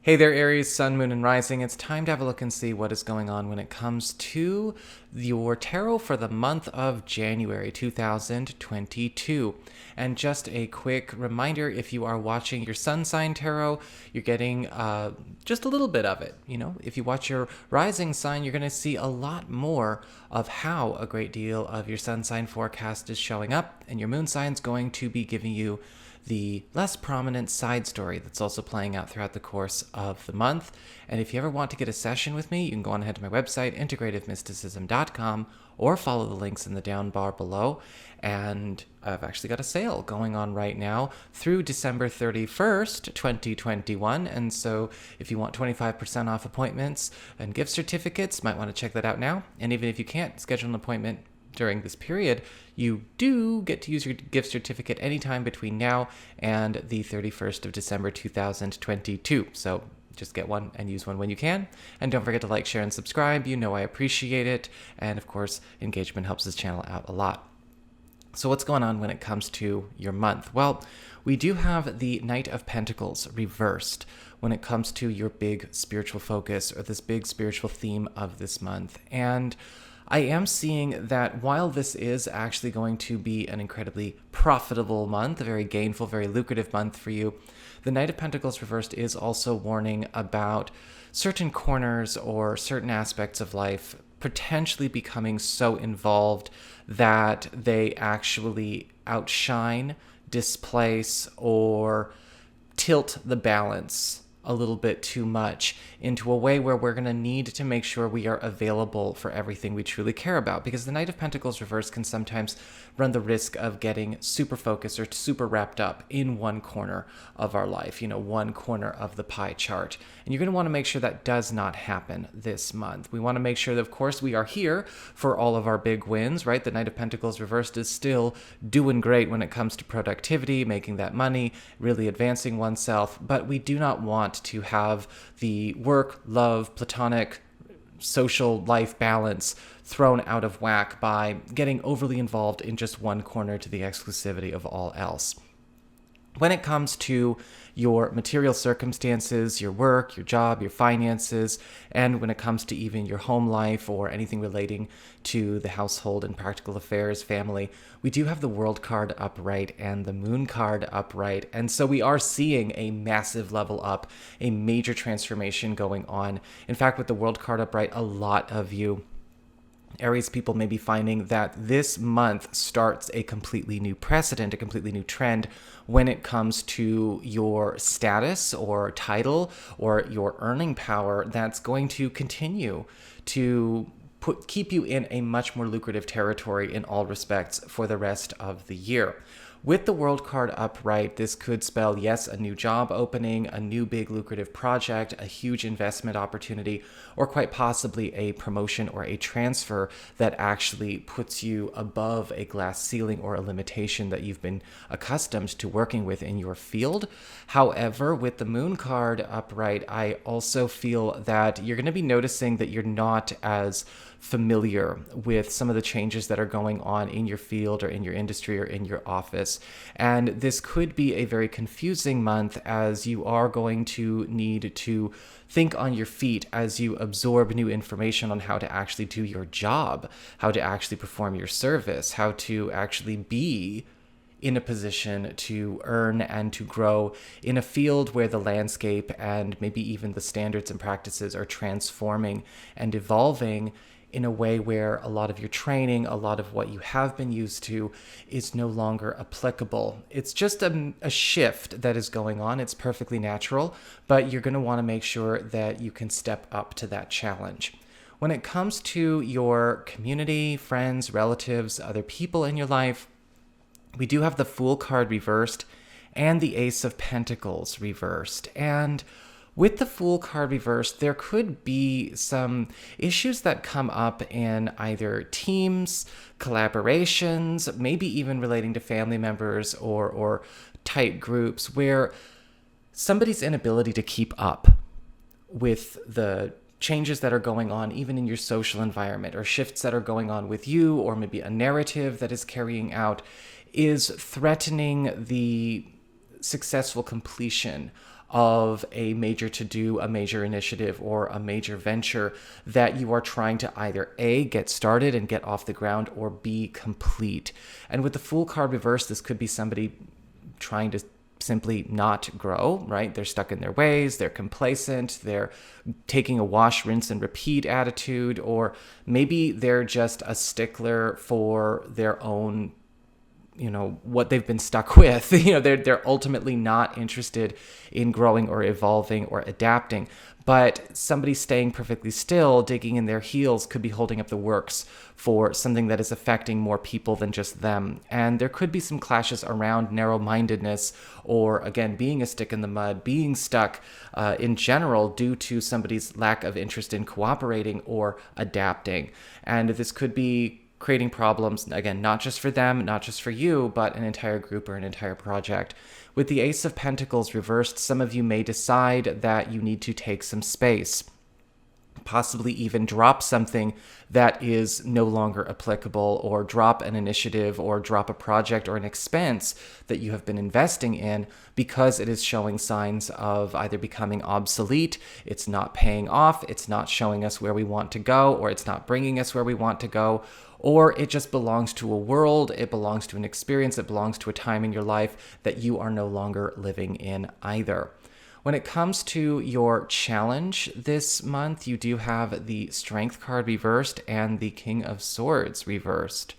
Hey there, Aries, Sun, Moon, and Rising. It's time to have a look and see what is going on when it comes to your tarot for the month of January 2022. And just a quick reminder, if you are watching your Sun sign tarot, you're getting just a little bit of it. If you watch your Rising sign, you're going to see a lot more of how a great deal of your Sun sign forecast is showing up, and your Moon sign's going to be giving you the less prominent side story that's also playing out throughout the course of the month. And if you ever want to get a session with me, you can go on ahead to my website, integrativemysticism.com, or follow the links in the down bar below. And I've actually got a sale going on right now through December 31st, 2021. And so if you want 25% off appointments and gift certificates, might want to check that out now. And even if you can't schedule an appointment during this period, you do get to use your gift certificate anytime between now and the 31st of December 2022. So just get one and use one when you can. And don't forget to like, share, and subscribe. You know I appreciate it. And of course, engagement helps this channel out a lot. So what's going on when it comes to your month? Well, we do have the Knight of Pentacles reversed when it comes to your big spiritual focus or this big spiritual theme of this month. And I am seeing that while this is actually going to be an incredibly profitable month, a very gainful, very lucrative month for you, the Knight of Pentacles reversed is also warning about certain corners or certain aspects of life potentially becoming so involved that they actually outshine, displace, or tilt the balance a little bit too much into a way where we're going to need to make sure we are available for everything we truly care about. Because the Knight of Pentacles reverse can sometimes run the risk of getting super focused or super wrapped up in one corner of our life, one corner of the pie chart. And you're going to want to make sure that does not happen this month. We want to make sure that, of course, we are here for all of our big wins, right? The Knight of Pentacles reversed is still doing great when it comes to productivity, making that money, really advancing oneself. But we do not want to have the work, love, platonic, social life balance thrown out of whack by getting overly involved in just one corner to the exclusivity of all else. When it comes to your material circumstances, your work, your job, your finances, and when it comes to even your home life or anything relating to the household and practical affairs, family, we do have the World card upright and the Moon card upright. And so we are seeing a massive level up, a major transformation going on. In fact, with the World card upright, a lot of you Aries people may be finding that this month starts a completely new precedent, a completely new trend when it comes to your status or title or your earning power that's going to continue to keep you in a much more lucrative territory in all respects for the rest of the year. With the World card upright, this could spell, yes, a new job opening, a new big lucrative project, a huge investment opportunity, or quite possibly a promotion or a transfer that actually puts you above a glass ceiling or a limitation that you've been accustomed to working with in your field. However, with the Moon card upright, I also feel that you're going to be noticing that you're not as familiar with some of the changes that are going on in your field or in your industry or in your office. And this could be a very confusing month as you are going to need to think on your feet as you absorb new information on how to actually do your job, how to actually perform your service, how to actually be in a position to earn and to grow in a field where the landscape and maybe even the standards and practices are transforming and evolving in a way where a lot of your training, a lot of what you have been used to is no longer applicable. It's just a shift that is going on. It's perfectly natural, but you're going to want to make sure that you can step up to that challenge. When it comes to your community, friends, relatives, other people in your life, we do have the Fool card reversed and the Ace of Pentacles reversed. And with the Fool card reversed, there could be some issues that come up in either teams, collaborations, maybe even relating to family members or tight groups where somebody's inability to keep up with the changes that are going on even in your social environment or shifts that are going on with you or maybe a narrative that is carrying out is threatening the successful completion of a major to-do, a major initiative, or a major venture that you are trying to either A, get started and get off the ground, or B, complete. And with the Fool card reversed, this could be somebody trying to simply not grow, right? They're stuck in their ways, they're complacent, they're taking a wash, rinse, and repeat attitude, or maybe they're just a stickler for their own, what they've been stuck with. They're ultimately not interested in growing or evolving or adapting. But somebody staying perfectly still, digging in their heels, could be holding up the works for something that is affecting more people than just them. And there could be some clashes around narrow-mindedness, or again, being a stick in the mud, being stuck in general due to somebody's lack of interest in cooperating or adapting. And this could be creating problems, again, not just for them, not just for you, but an entire group or an entire project. With the Ace of Pentacles reversed, some of you may decide that you need to take some space, possibly even drop something that is no longer applicable, or drop an initiative, or drop a project or an expense that you have been investing in because it is showing signs of either becoming obsolete, it's not paying off, it's not showing us where we want to go, or it's not bringing us where we want to go, or it just belongs to a world, it belongs to an experience, it belongs to a time in your life that you are no longer living in either. When it comes to your challenge this month, you do have the Strength card reversed and the King of Swords reversed.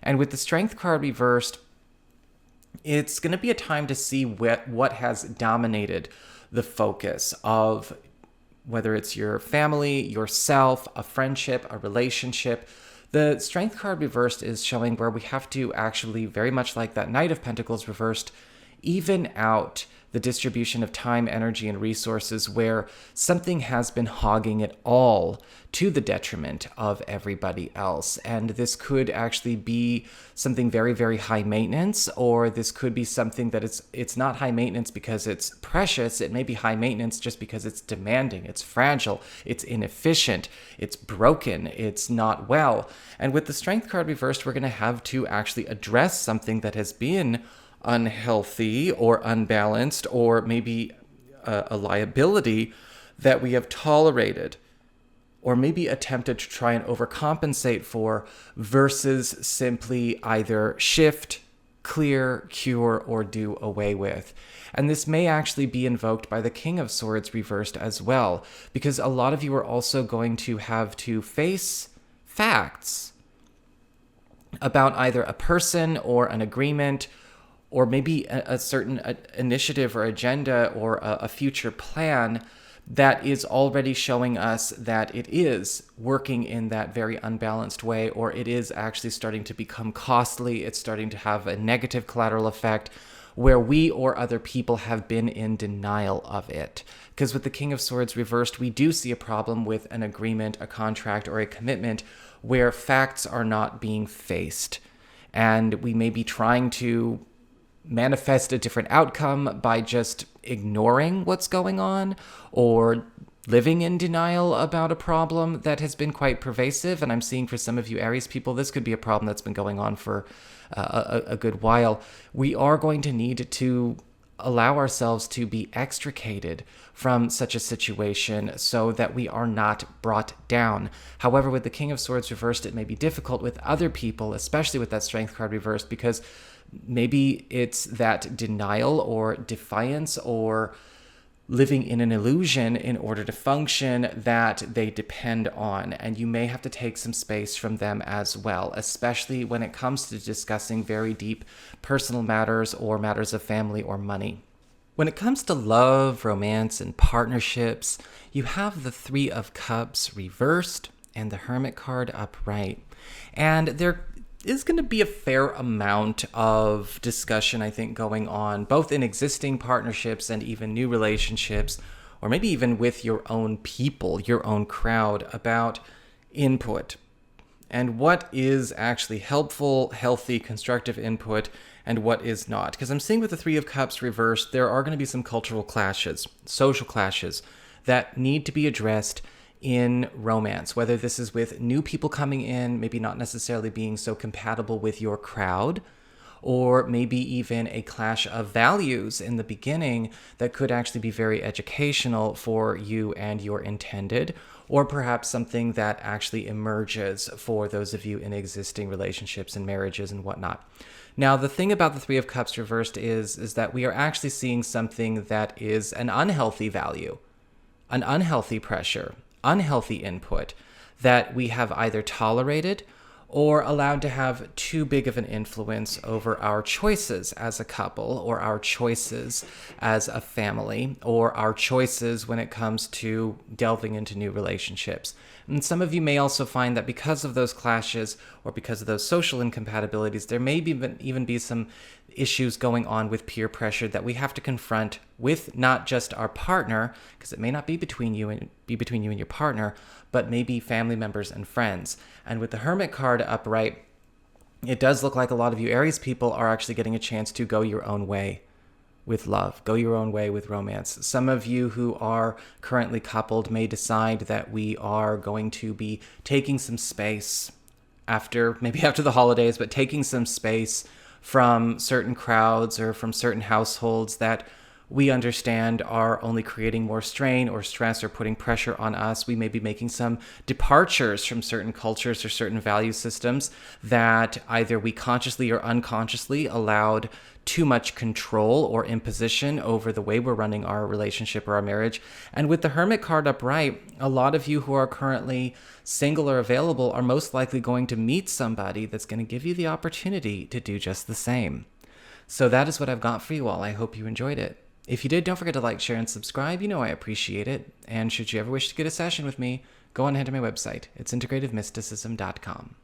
And with the Strength card reversed, it's going to be a time to see what has dominated the focus of whether it's your family, yourself, a friendship, a relationship. The Strength card reversed is showing where we have to actually, very much like that Knight of Pentacles reversed, even out the distribution of time, energy, and resources where something has been hogging it all to the detriment of everybody else. And this could actually be something very, very high maintenance, or this could be something that it's not high maintenance because it's precious. It may be high maintenance just because it's demanding, it's fragile, it's inefficient, it's broken, it's not well. And with the Strength card reversed, we're going to have to actually address something that has been unhealthy or unbalanced, or maybe a liability that we have tolerated or maybe attempted to try and overcompensate for, versus simply either shift, clear, cure, or do away with. And this may actually be invoked by the King of Swords reversed as well, because a lot of you are also going to have to face facts about either a person or an agreement, or maybe a certain initiative or agenda, or a future plan that is already showing us that it is working in that very unbalanced way, or it is actually starting to become costly, it's starting to have a negative collateral effect where we or other people have been in denial of it. Because with the King of Swords reversed, we do see a problem with an agreement, a contract, or a commitment where facts are not being faced. And we may be trying to manifest a different outcome by just ignoring what's going on, or living in denial about a problem that has been quite pervasive. And I'm seeing for some of you Aries people, this could be a problem that's been going on for a good while. We are going to need to allow ourselves to be extricated from such a situation so that we are not brought down. However, with the King of Swords reversed, it may be difficult with other people, especially with that Strength card reversed, because maybe it's that denial or defiance or living in an illusion in order to function that they depend on. And you may have to take some space from them as well, especially when it comes to discussing very deep personal matters or matters of family or money. When it comes to love, romance, and partnerships, you have the Three of Cups reversed and the Hermit card upright. And there is going to be a fair amount of discussion, I think, going on, both in existing partnerships and even new relationships, or maybe even with your own people, your own crowd, about input and what is actually helpful, healthy, constructive input, and what is not. Because I'm seeing with the Three of Cups reversed, there are going to be some cultural clashes, social clashes that need to be addressed in romance, whether this is with new people coming in, maybe not necessarily being so compatible with your crowd, or maybe even a clash of values in the beginning that could actually be very educational for you and your intended, or perhaps something that actually emerges for those of you in existing relationships and marriages and whatnot. Now, the thing about the Three of Cups reversed is that we are actually seeing something that is an unhealthy value, an unhealthy pressure, unhealthy input that we have either tolerated or allowed to have too big of an influence over our choices as a couple, or our choices as a family, or our choices when it comes to delving into new relationships. And some of you may also find that because of those clashes or because of those social incompatibilities, there may even be some issues going on with peer pressure that we have to confront with not just our partner, because it may not be between you and your partner, but maybe family members and friends. And with the Hermit card upright, it does look like a lot of you Aries people are actually getting a chance to go your own way with love, go your own way with romance. Some of you who are currently coupled may decide that we are going to be taking some space after the holidays, but taking some space from certain crowds or from certain households that we understand are only creating more strain or stress or putting pressure on us. We may be making some departures from certain cultures or certain value systems that either we consciously or unconsciously allowed too much control or imposition over the way we're running our relationship or our marriage. And with the Hermit card upright, a lot of you who are currently single or available are most likely going to meet somebody that's going to give you the opportunity to do just the same. So that is what I've got for you all. I hope you enjoyed it. If you did, don't forget to like, share, and subscribe. You know I appreciate it. And should you ever wish to get a session with me, go on ahead to my website. It's integrativemysticism.com.